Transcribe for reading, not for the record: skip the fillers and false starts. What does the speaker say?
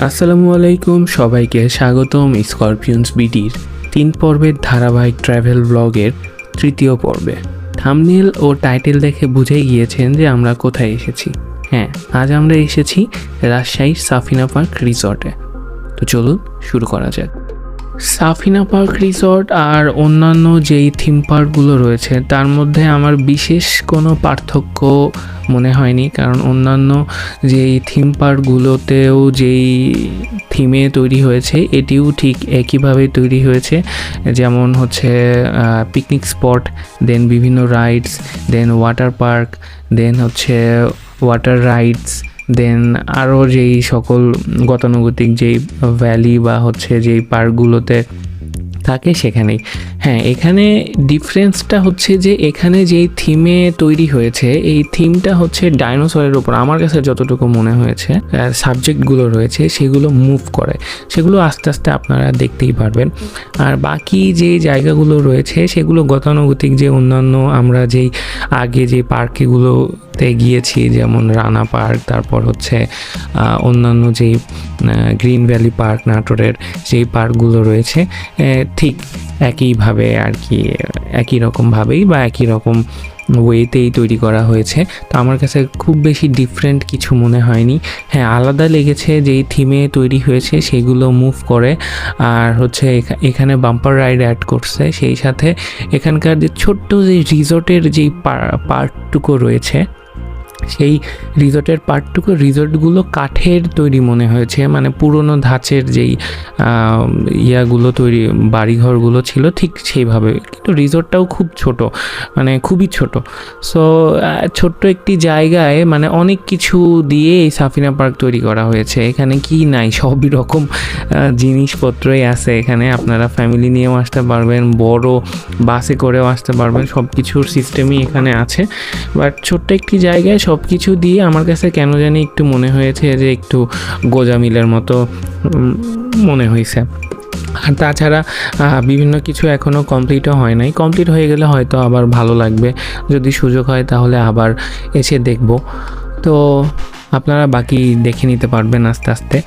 আসসালামু আলাইকুম, সবাইকে স্বাগতম স্করপিয়ন্স বিডির 3 পর্বের ধারাবাহিক ট্রাভেল ব্লগের তৃতীয় পর্বে। থাম্বনেল ও টাইটেল দেখে বুঝেই গিয়েছেন যে আমরা কোথায় এসেছি। হ্যাঁ, আজ আমরা এসেছি রাজশাহীর সাফিনা পার্ক রিসর্টে। তো চলুন শুরু করা যাক। সাফিনা পার্ক রিসর্ট আর অন্যান্য যেই থিম পার্কগুলো রয়েছে তার মধ্যে আমার বিশেষ কোনো পার্থক্য মনে হয়নি, কারণ অন্যান্য যেই থিম পার্কগুলোতেও যেই থিমে তৈরি হয়েছে এটিও ঠিক একইভাবে তৈরি হয়েছে। যেমন হচ্ছে পিকনিক স্পট, দেন বিভিন্ন রাইডস, দেন ওয়াটার পার্ক, দেন হচ্ছে ওয়াটার রাইডস, দেন আরও যেই সকল গতানুগতিক যেই ভ্যালি বা হচ্ছে যেই পার্কগুলোতে থাকে সেখানেই। হ্যাঁ, এখানে ডিফারেন্সটা হচ্ছে যে এখানে যেই থিমে তৈরি হয়েছে এই থিমটা হচ্ছে ডাইনোসরের উপর। আমার কাছে যতটুকু মনে হয়েছে সাবজেক্টগুলো রয়েছে সেগুলো মুভ করে, সেগুলো আস্তে আস্তে আপনারা দেখতেই পারবেন। আর বাকি যে জায়গাগুলো রয়েছে সেগুলো গতানুগতিক যে অন্যান্য আমরা যেই আগে যে পার্কগুলোতে গিয়েছি, যেমন রানা পার্ক, তারপর হচ্ছে অন্যান্য যেই গ্রিন ভ্যালি পার্ক নাটোরের যেই পার্কগুলো রয়েছে ঠিক একইভাবে আর কি, একই রকমভাবেই বা একই রকম ওয়েতেই তৈরি করা হয়েছে। তো আমার কাছে খুব বেশি ডিফারেন্ট কিছু মনে হয়নি। হ্যাঁ, আলাদা লেগেছে যেই থিমে তৈরি হয়েছে সেগুলো মুভ করে, আর হচ্ছে এখানে বাম্পার রাইড অ্যাড করছে। সেই সাথে এখানকার যে ছোট্ট যে রিসর্টের যেই পার্টটুকু রয়েছে সেই রিসর্টগুলো কাঠের তৈরি মনে হয়েছে, মানে পুরনো ধাঁচের যেই ইয়াগুলো তৈরি বাড়িঘরগুলো ছিল ঠিক সেইভাবে, কিন্তু রিসর্টটাও খুব ছোট, মানে খুবই ছোট। সো ছোট্ট একটি জায়গায় মানে অনেক কিছু দিয়ে এই সাফিনা পার্ক তৈরি করা হয়েছে। এখানে কি নাই, সবই রকম জিনিসপত্রই আছে। এখানে আপনারা ফ্যামিলি নিয়েও আসতে পারবেন, বড় বাসে করেও আসতে পারবেন, সব কিছুর সিস্টেমই এখানে আছে। বাট ছোট্ট একটি জায়গায় সব কিছু দিয়ে আমার কাছে কেন জানি একটু মনে হয়েছে যে একটু গোজামিলের মতো মনে হয়েছে। আর তাছাড়া বিভিন্ন কিছু এখনও কমপ্লিটও হয় নাই। কমপ্লিট হয়ে গেলে হয়তো আবার ভালো লাগবে, যদি সুযোগ হয় তাহলে আবার এসে দেখব। তো আপনারা বাকি দেখে নিতে পারবেন আস্তে আস্তে।